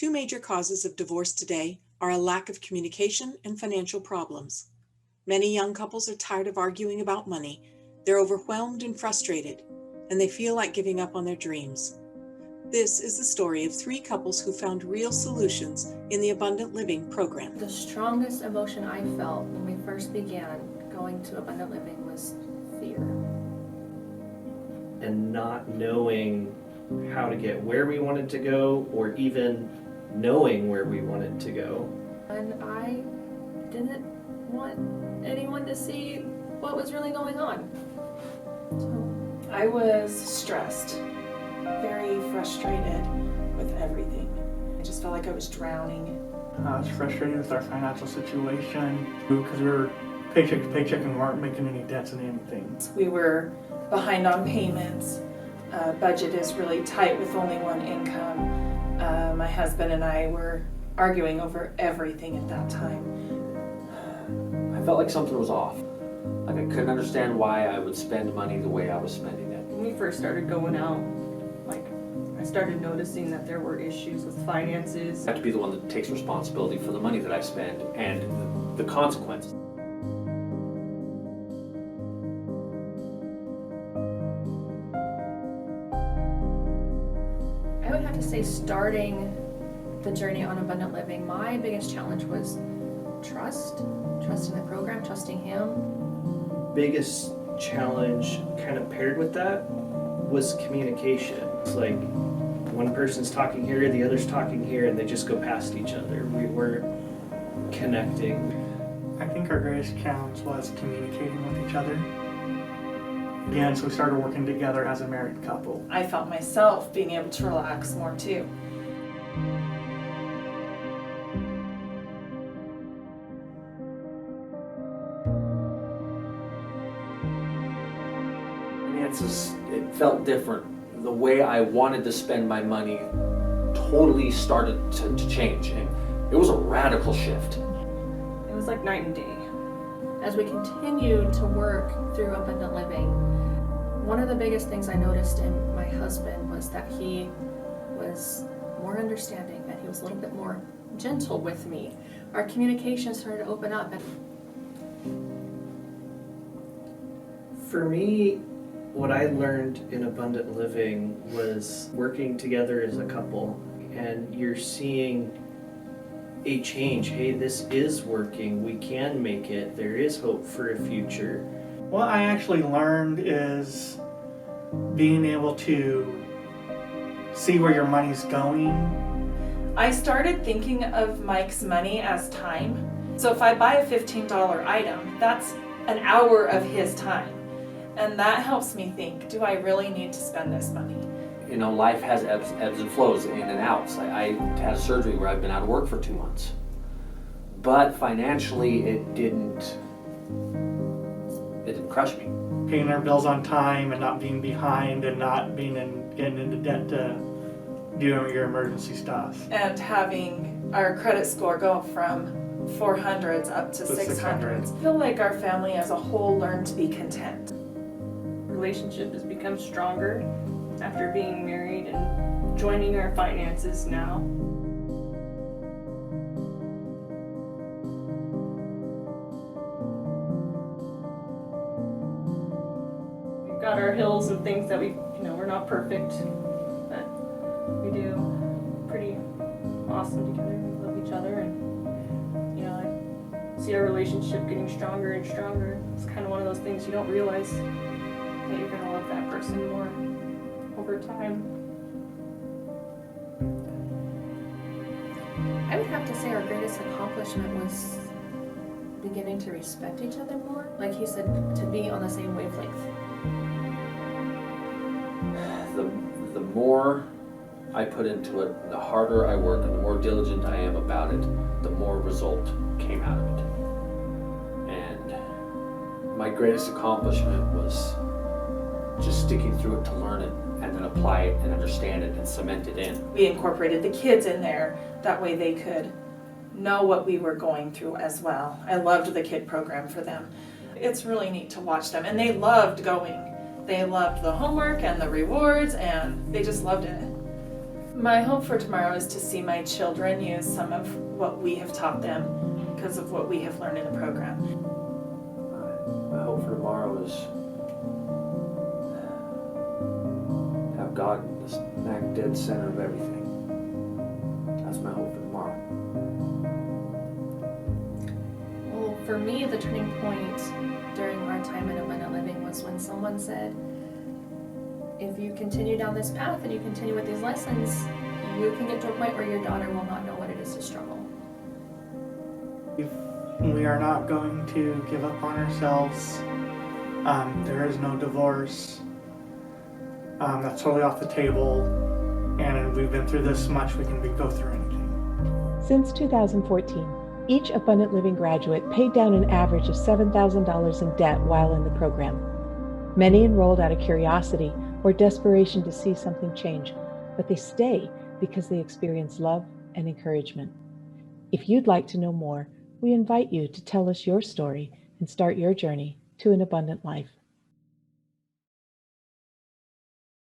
Two major causes of divorce today are a lack of communication and financial problems. Many young couples are tired of arguing about money. They're overwhelmed and frustrated, and they feel like giving up on their dreams. This is the story of three couples who found real solutions in the Abundant Living program. The strongest emotion I felt when we first began going to Abundant Living was fear. And not knowing how to get where we wanted to go, or even knowing where we wanted to go. And I didn't want anyone to see what was really going on. So I was stressed, very frustrated with everything. I just felt like I was drowning. I was frustrated with our financial situation because we were paycheck to paycheck and we weren't making any debts in anything. We were behind on payments. Budget is really tight with only one income. My husband and I were arguing over everything at that time. I felt like something was off. Like I couldn't understand why I would spend money the way I was spending it. When we first started going out, I started noticing that there were issues with finances. I have to be the one that takes responsibility for the money that I spend and the consequences. I would have to say, starting the journey on Abundant Living, my biggest challenge was trusting the program, trusting him. Biggest challenge kind of paired with that was communication. It's like one person's talking here, the other's talking here, and they just go past each other. We weren't connecting. I think our greatest challenge was communicating with each other. Again, so we started working together as a married couple. I felt myself being able to relax more too. It felt different. The way I wanted to spend my money totally started to change, and it was a radical shift. It was like night and day. As we continued to work through Abundant Living, one of the biggest things I noticed in my husband was that he was more understanding, and he was a little bit more gentle with me. Our communication started to open up. For me, what I learned in Abundant Living was working together as a couple, and you're seeing a change. Hey, this is working. We can make it. There is hope for a future. What I actually learned is being able to see where your money's going. I started thinking of Mike's money as time. So if I buy a $15 item, that's an hour of his time. And that helps me think, do I really need to spend this money? You know, life has ebbs and flows, in and outs. I had a surgery where I've been out of work for 2 months. But financially, it didn't crush me. Paying our bills on time and not being behind and not getting into debt to do your emergency stuff. And having our credit score go from 400s up to To 600s. I feel like our family as a whole learned to be content. Relationship has become stronger after being married and joining our finances now. We've got our hills and things that we're not perfect, but we do pretty awesome together. We love each other, and I see our relationship getting stronger and stronger. It's kind of one of those things you don't realize that you're going to love that person more over time. I would have to say our greatest accomplishment was beginning to respect each other more. Like he said, to be on the same wavelength. The more I put into it, the harder I work and the more diligent I am about it, the more result came out of it. And my greatest accomplishment was just sticking through it to learn it and then apply it and understand it and cement it in. We incorporated the kids in there, that way they could know what we were going through as well. I loved the kid program for them. It's really neat to watch them, and they loved going. They loved the homework and the rewards, and they just loved it. My hope for tomorrow is to see my children use some of what we have taught them because of what we have learned in the program. My hope for tomorrow is have God in the smack dead center of everything. That's my hope for tomorrow. Well, for me, the turning point during our time in abundant living was when someone said, if you continue down this path and you continue with these lessons, you can get to a point where your daughter will not know what it is to struggle. We are not going to give up on ourselves. There is no divorce. That's totally off the table. And we've been through this much, we can go through anything. Since 2014, each Abundant Living graduate paid down an average of $7,000 in debt while in the program. Many enrolled out of curiosity or desperation to see something change, but they stay because they experience love and encouragement. If you'd like to know more, we invite you to tell us your story and start your journey to an abundant life.